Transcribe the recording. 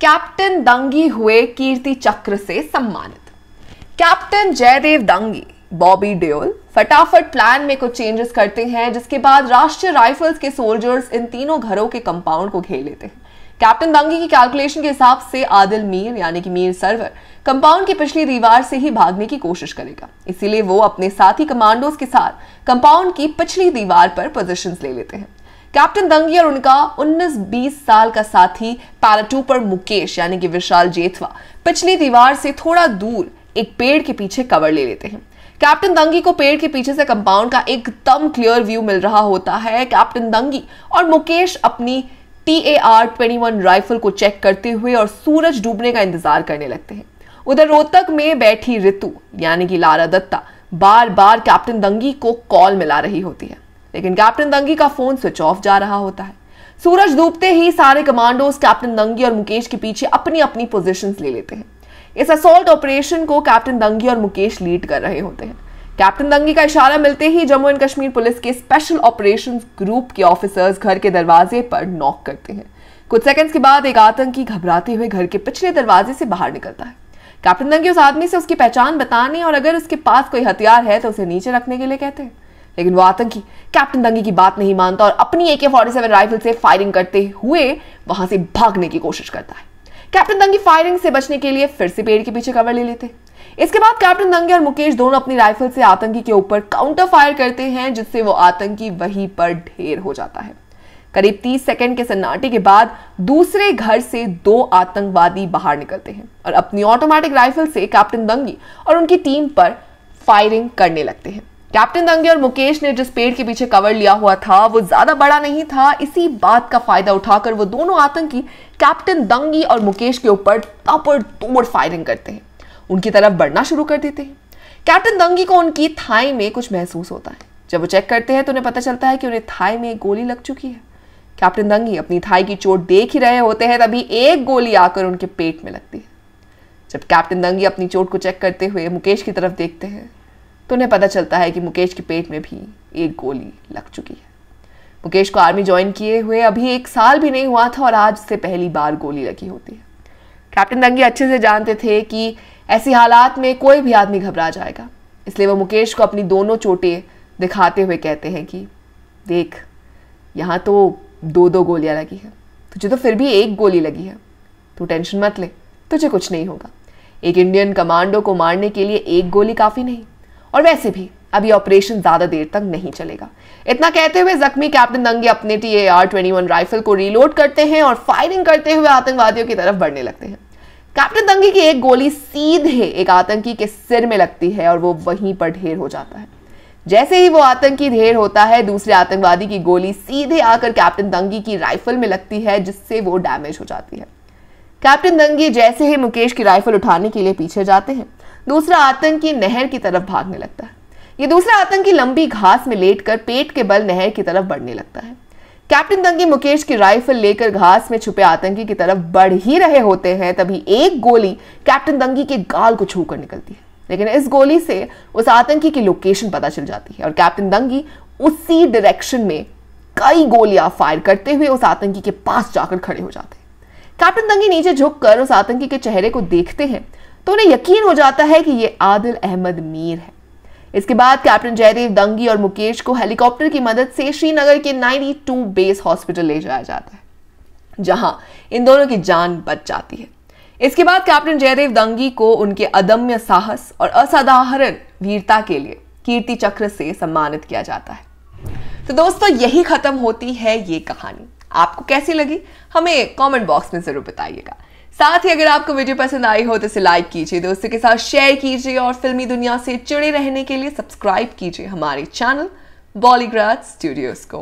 Captain दंगी हुए कीर्ति चक्र से सम्मानित। कैप्टन जयदेव दंगी बॉबी देओल फटाफट प्लान में कुछ चेंजेस करते हैं, जिसके बाद राष्ट्रीय राइफल्स के सोल्जर्स इन तीनों घरों के कंपाउंड को घेर लेते हैं। कैप्टन दंगी की कैलकुलेशन के हिसाब से आदिल मीर यानी कि मीर सरवर कंपाउंड की पिछली दीवार से ही भागने की कोशिश करेगा, इसीलिए वो अपने साथी कमांडोज के साथ कंपाउंड की पिछली दीवार पर पोजीशंस ले लेते हैं। कैप्टन दंगी और उनका 19-20 साल का साथी पैराट्रूपर मुकेश यानी कि विशाल जेठवा पिछली दीवार से थोड़ा दूर एक पेड़ के पीछे कवर ले लेते हैं। कैप्टन दंगी को पेड़ के पीछे से कंपाउंड का एकदम क्लियर व्यू मिल रहा होता है। कैप्टन दंगी और मुकेश अपनी TAR-21 राइफल को चेक करते हुए और सूरज डूबने का इंतजार करने लगते हैं। उधर रोहतक में बैठी रितु यानी कि लारा दत्ता बार बार कैप्टन दंगी को कॉल मिला रही होती है, लेकिन कैप्टन दंगी का फोन स्विच ऑफ जा रहा होता है। सूरज डूबते ही सारे कमांडोज कैप्टन दंगी और मुकेश के पीछे अपनी अपनी पोजीशंस ले लेते हैं। इस असॉल्ट ऑपरेशन को कैप्टन दंगी और मुकेश लीड कर रहे होते हैं। कैप्टन दंगी का इशारा मिलते ही जम्मू एंड कश्मीर पुलिस के स्पेशल ऑपरेशंस ग्रुप के ऑफिसर्स घर के दरवाजे पर नॉक करते हैं। कुछ सेकंड्स के बाद एक आतंकी घबराते हुए घर के पिछले दरवाजे से बाहर निकलता है। कैप्टन दंगी उस आदमी से उसकी पहचान बताने और अगर उसके पास कोई हथियार है तो उसे नीचे रखने के लिए कहते हैं, लेकिन वो आतंकी कैप्टन दंगी की बात नहीं मानता और अपनी AK-47 राइफल से फायरिंग करते हुए वहां से भागने की कोशिश करता है। कैप्टन दंगी फायरिंग से बचने के लिए फिर से पेड़ के पीछे कवर ले लेते। इसके बाद कैप्टन दंगी और मुकेश दोनों अपनी राइफल से आतंकी के ऊपर काउंटर फायर करते हैं, जिससे वो आतंकी वहीं पर ढेर हो जाता है। करीब 30 सेकंड के सन्नाटे के बाद दूसरे घर से 2 आतंकवादी बाहर निकलते हैं और अपनी ऑटोमेटिक राइफल से कैप्टन दंगी और उनकी टीम पर फायरिंग करने लगते हैं। कैप्टन दंगी और मुकेश ने जिस पेड़ के पीछे कवर लिया हुआ था वो ज्यादा बड़ा नहीं था। इसी बात का फायदा उठाकर वो दोनों आतंकी कैप्टन दंगी और मुकेश के ऊपर ताबड़तोड़ फायरिंग करते हैं, उनकी तरफ बढ़ना शुरू कर देते हैं। कैप्टन दंगी को उनकी थाई में कुछ महसूस होता है। जब वो चेक करते हैं तो उन्हें पता चलता है कि उन्हें थाई में एक गोली लग चुकी है। कैप्टन दंगी अपनी थाई की चोट देख ही रहे होते हैं, तभी एक गोली आकर उनके पेट में लगती है। जब कैप्टन दंगी अपनी चोट को चेक करते हुए मुकेश की तरफ देखते हैं तो उन्हें पता चलता है कि मुकेश के पेट में भी एक गोली लग चुकी है। मुकेश को आर्मी ज्वाइन किए हुए अभी 1 साल भी नहीं हुआ था और आज से पहली बार गोली लगी होती है। कैप्टन दंगी अच्छे से जानते थे कि ऐसी हालात में कोई भी आदमी घबरा जाएगा, इसलिए वो मुकेश को अपनी दोनों चोटें दिखाते हुए कहते हैं कि देख, यहाँ तो 2-2 गोलियां लगी है, तुझे तो फिर भी 1 गोली लगी है, तू टेंशन मत ले, तुझे कुछ नहीं होगा। एक इंडियन कमांडो को मारने के लिए 1 गोली काफी नहीं, और वैसे भी अभी ऑपरेशन ज्यादा देर तक नहीं चलेगा। इतना कहते हुए जख्मी कैप्टन दंगी अपने TAR-21 राइफल को रीलोड करते हैं और फायरिंग करते हुए आतंकवादियों की तरफ बढ़ने लगते हैं। कैप्टन दंगी की एक गोली सीधे एक आतंकी के सिर में लगती है और वो वहीं पर ढेर हो जाता है। जैसे ही वो आतंकी ढेर होता है, दूसरे आतंकवादी की गोली सीधे आकर कैप्टन दंगी की राइफल में लगती है, जिससे वो डैमेज हो जाती है। कैप्टन दंगी जैसे ही मुकेश की राइफल उठाने के लिए पीछे जाते हैं, दूसरा आतंकी नहर की तरफ भागने लगता है। ये दूसरा आतंकी लंबी घास में लेटकर पेट के बल नहर की तरफ बढ़ने लगता है। कैप्टन दंगी मुकेश की राइफल लेकर घास में छुपे आतंकी की तरफ बढ़ ही रहे होते हैं, तभी एक गोली कैप्टन दंगी के गाल को छूकर निकलती है, लेकिन इस गोली से उस आतंकी की लोकेशन पता चल जाती है और कैप्टन दंगी उसी डायरेक्शन में कई गोलियां फायर करते हुए उस आतंकी के पास जाकर खड़े हो जाते हैं। कैप्टन दंगी नीचे झुककर उस आतंकी के चेहरे को देखते हैं तो उन्हें यकीन हो जाता है कि ये आदिल अहमद मीर है। इसके बाद कैप्टन जयदेव दंगी और मुकेश को हेलीकॉप्टर की मदद से श्रीनगर के 92 बेस हॉस्पिटल ले जाया जाता है, जहां इन दोनों की जान बच जाती है। इसके बाद कैप्टन जयदेव दंगी को उनके अदम्य साहस और असाधारण वीरता के लिए कीर्ति चक्र से सम्मानित किया जाता है। तो दोस्तों, यही खत्म होती है ये कहानी। आपको कैसी लगी हमें कमेंट बॉक्स में जरूर बताइएगा। साथ ही अगर आपको वीडियो पसंद आई हो तो इसे लाइक कीजिए, दोस्तों के साथ शेयर कीजिए और फिल्मी दुनिया से जुड़े रहने के लिए सब्सक्राइब कीजिए हमारे चैनल बॉलीग्राज स्टूडियोज को।